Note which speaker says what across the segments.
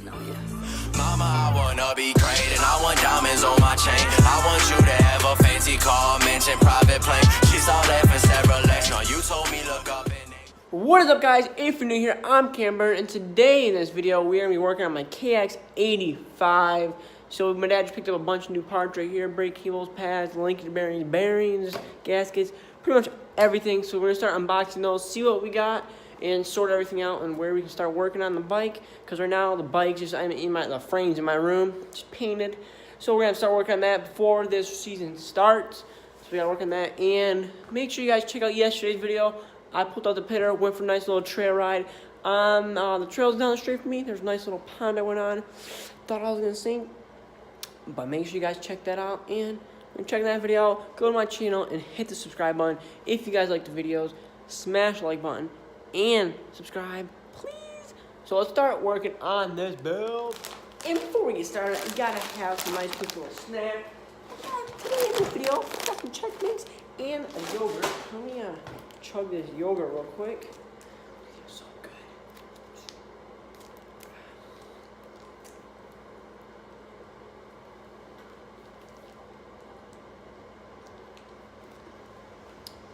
Speaker 1: No, yes. Mama, I wanna be great and I want diamonds on my chain. I want you to have a fancy car, mention private plane. She saw that for several legs. No, you told me look up and
Speaker 2: what is up, guys? If you're new here, I'm Cameron, and today in this video we're gonna be working on my KX85. So my dad just picked up a bunch of new parts right here: brake cables, pads, linkage bearings, gaskets, pretty much everything. So we're gonna start unboxing those, see what we got, and sort everything out and where we can start working on the bike. Because right now the bike just the frames in my room just painted. So we're gonna start working on that before this season starts. So we gotta work on that, and make sure you guys check out yesterday's video. I pulled out the pitter, went for a nice little trail ride on the trails down the street from me. There's a nice little pond I went on. Thought I was gonna sink, but make sure you guys check that out. And when checking that video out, go to my channel and hit the subscribe button. If you guys like the videos, smash the like button and subscribe, please. So let's start working on this build. And before we get started, you gotta have some nice quick little snack. Today in this video, I got some Chex Mix and a yogurt. Let me chug this yogurt real quick. It feels so good.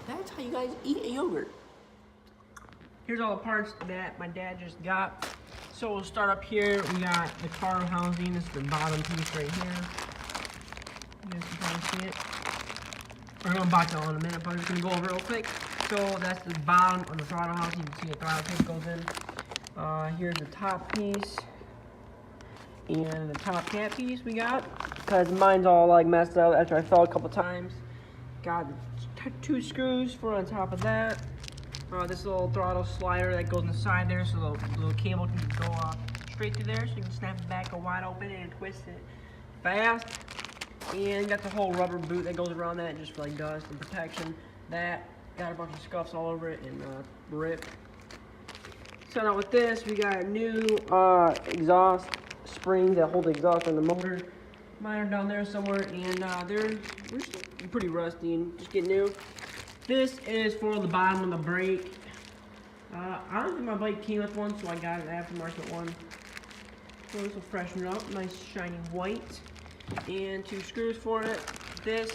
Speaker 2: That's how you guys eat a yogurt. Here's all the parts that my dad just got. So we'll start up here. We got the car housing. This is the bottom piece right here. You guys can kind of see it. We're going to box it all in a minute, but I'm just going to go over it real quick. So that's the bottom of the throttle housing. You can see the throttle piece goes in. Here's the top piece. And the top cap piece we got. Because mine's all like messed up after I fell a couple times. Got two screws for on top of that. This little throttle slider that goes inside there, so the little cable can go straight through there, so you can snap it back wide open and twist it fast. And got the whole rubber boot that goes around that, just for like dust and protection. That got a bunch of scuffs all over it and ripped. Starting out with this, we got new exhaust springs that hold the exhaust on the motor. Mine are down there somewhere, and they're pretty rusty and just getting new. This is for the bottom of the brake. I don't think my bike came with one, so I got an aftermarket one. So this will freshen it up, nice shiny white. And two screws for it. This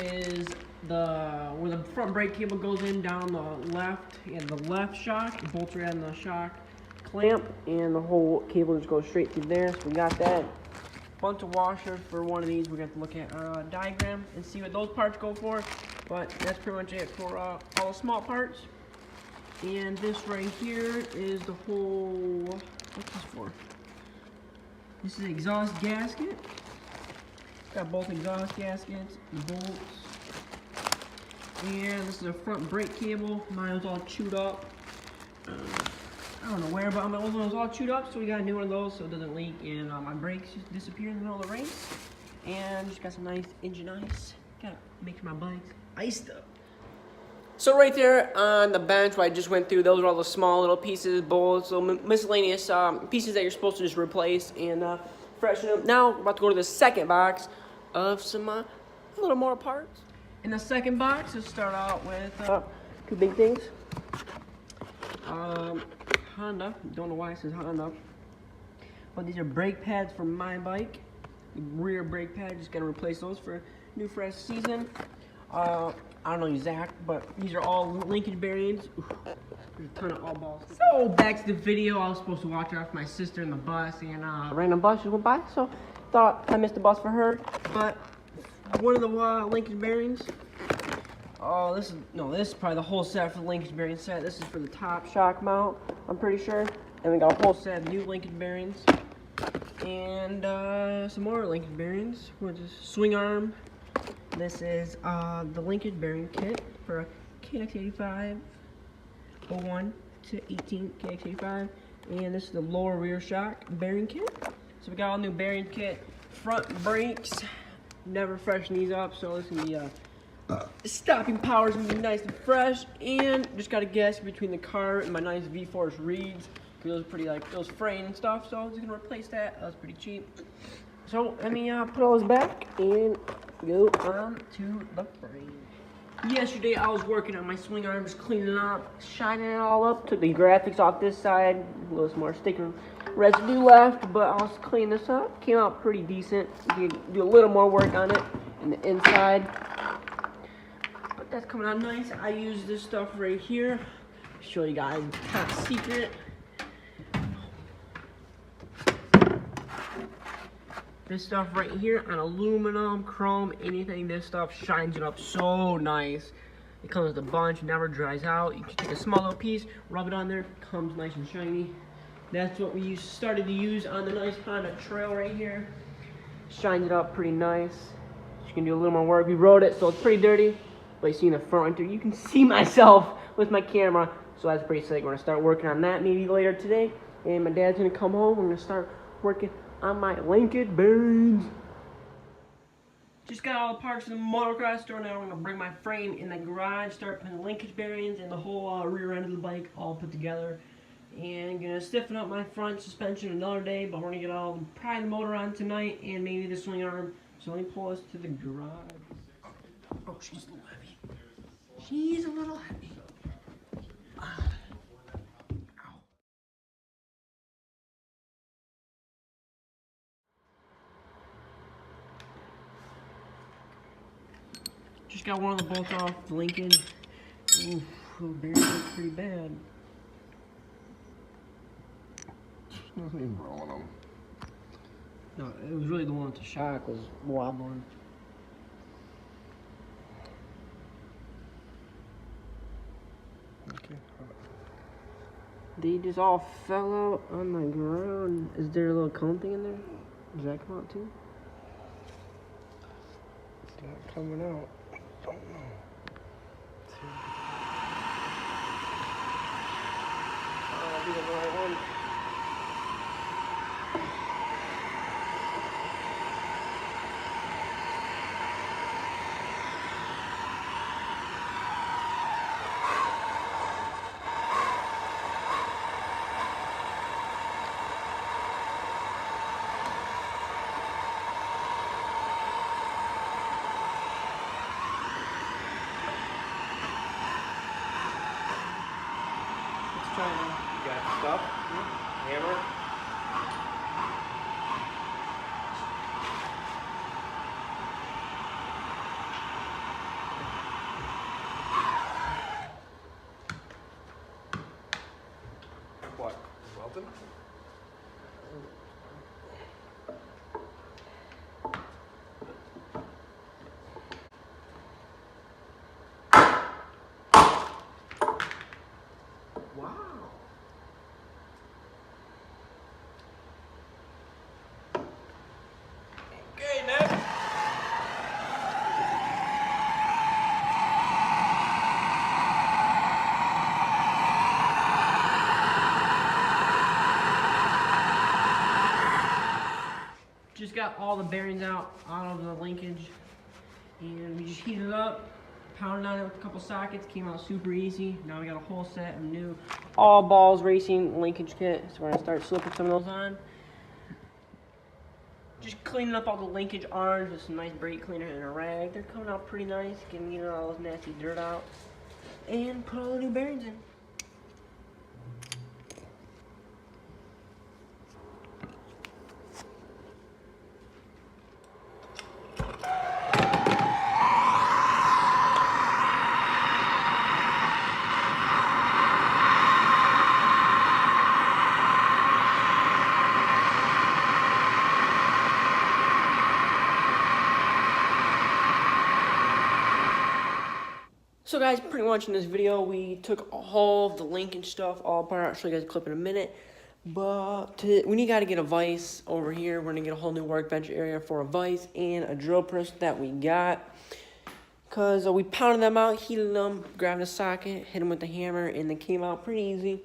Speaker 2: is where the front brake cable goes in down the left, and the left shock. The bolts are on the shock clamp, and the whole cable just goes straight through there. So we got that. Bunch of washers for one of these. We're going to look at our diagram and see what those parts go for. But that's pretty much it for all the small parts. And this right here is the whole, what's this for? This is an exhaust gasket. Got both exhaust gaskets, the bolts. And this is a front brake cable. Mine was all chewed up. I don't know where, but my old one was all chewed up, so we got a new one of those so it doesn't leak, and my brakes just disappear in the middle of the race. And just got some nice engine ice. Gotta make sure my bike's iced up. So right there on the bench where I just went through, those are all the small little pieces, bolts, little miscellaneous pieces that you're supposed to just replace and freshen up. Now we're about to go to the second box of some a little more parts. In the second box, let's start out with two big things. Honda, don't know why it says Honda, but these are brake pads for my bike. The rear brake pad, just gotta replace those for a new fresh season. I don't know exact, but these are all linkage bearings. Oof, there's a ton of all balls. So back to the video. I was supposed to watch off my sister in the bus, and a random bus just went by, so thought I missed the bus for her. But one of the linkage bearings. Oh, this is probably the whole set for the linkage bearing set. This is for the top shock mount, I'm pretty sure. And we got a whole set of new linkage bearings. And some more linkage bearings. Which is swing arm. This is the linkage bearing kit for a KX85 01 to 18 KX85. And this is the lower rear shock bearing kit. So we got all new bearing kit. Front brakes. Never freshen these up, so this is gonna be stopping power is gonna be nice and fresh, and just got a gasket between the car and my nice V-Force reeds because those are pretty those fraying and stuff. So I'm just gonna replace that. That was pretty cheap. So let me put all this back and go on to the frame. Yesterday I was working on my swing arms, cleaning up, shining it all up. Took the graphics off this side, a little more sticker residue left, but I was cleaning this up. Came out pretty decent. You can do a little more work on it in the inside, but that's coming out nice. I use this stuff right here. Show you guys top secret. This stuff right here on aluminum, chrome, anything, this stuff shines it up so nice. It comes with a bunch, never dries out. You can take a small little piece, rub it on there, comes nice and shiny. That's what we started to use on the nice Honda Trail right here. Shines it up pretty nice. You can do a little more work. We rode it, so it's pretty dirty. But you see in the front right there, you can see myself with my camera. So that's pretty sick. We're gonna start working on that maybe later today. And my dad's gonna come home. We're gonna start working on my linkage bearings. Just got all the parts of the motocross store. Now I'm gonna bring my frame in the garage, start putting the linkage bearings and the whole rear end of the bike all put together. And I'm gonna stiffen up my front suspension another day, but we're gonna get all probably the motor on tonight and maybe the swing arm. So let me pull us to the garage. Oh, she's a little heavy. She's a little heavy. Just got one of the bolts off the linkage. Oof, the bearings look pretty bad.
Speaker 3: Nothing even wrong with them.
Speaker 2: No, it was really the one with the shock was wobbling.
Speaker 3: Okay.
Speaker 2: They just all fell out on the ground. Is there a little cone thing in there? Does that come out too?
Speaker 3: It's not coming out. Don't know.
Speaker 2: I'll be the right one.
Speaker 3: You got stuff? Hammer? What? Welding?
Speaker 2: Wow.
Speaker 3: Okay, Nick.
Speaker 2: Just got all the bearings out of the linkage, and we just heated it up, pounded on it with a couple sockets, came out super easy. Now we got a whole set of new all balls racing linkage kit, so we're gonna start slipping some of those on. Just cleaning up all the linkage arms with some nice brake cleaner and a rag. They're coming out pretty nice, getting all those nasty dirt out, and put all the new bearings in. So guys, pretty much in this video, we took all of the linkage stuff all apart. I'll show you guys a clip in a minute. But we got to get a vise over here. We're going to get a whole new workbench area for a vise and a drill press that we got. Because we pounded them out, heated them, grabbed a socket, hit them with the hammer, and they came out pretty easy.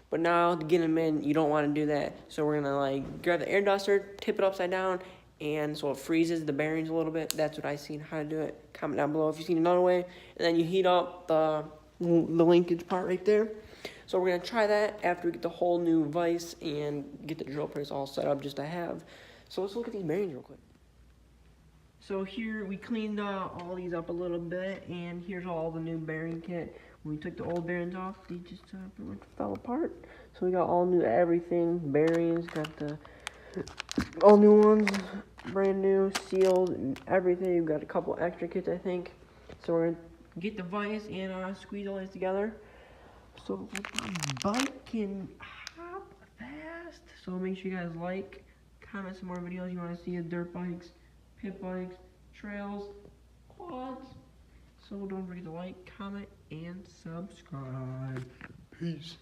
Speaker 2: But now, to get them in, you don't want to do that. So we're going to grab the air duster, tip it upside down, and so it freezes the bearings a little bit. That's what I've seen how to do it. Comment down below if you've seen another way. And then you heat up the linkage part right there. So we're going to try that after we get the whole new vise and get the drill press all set up just to have. So let's look at these bearings real quick. So here we cleaned all these up a little bit, and here's all the new bearing kit. When we took the old bearings off, they just pretty much fell apart. So we got all new everything, bearings, got the all new ones, brand new, sealed, and everything. We've got a couple extra kits, I think. So we're gonna get the vise and squeeze all these together. So the bike can hop fast. So make sure you guys like, comment some more videos you want to see of dirt bikes, pit bikes, trails, quads. So don't forget to like, comment, and subscribe. Peace.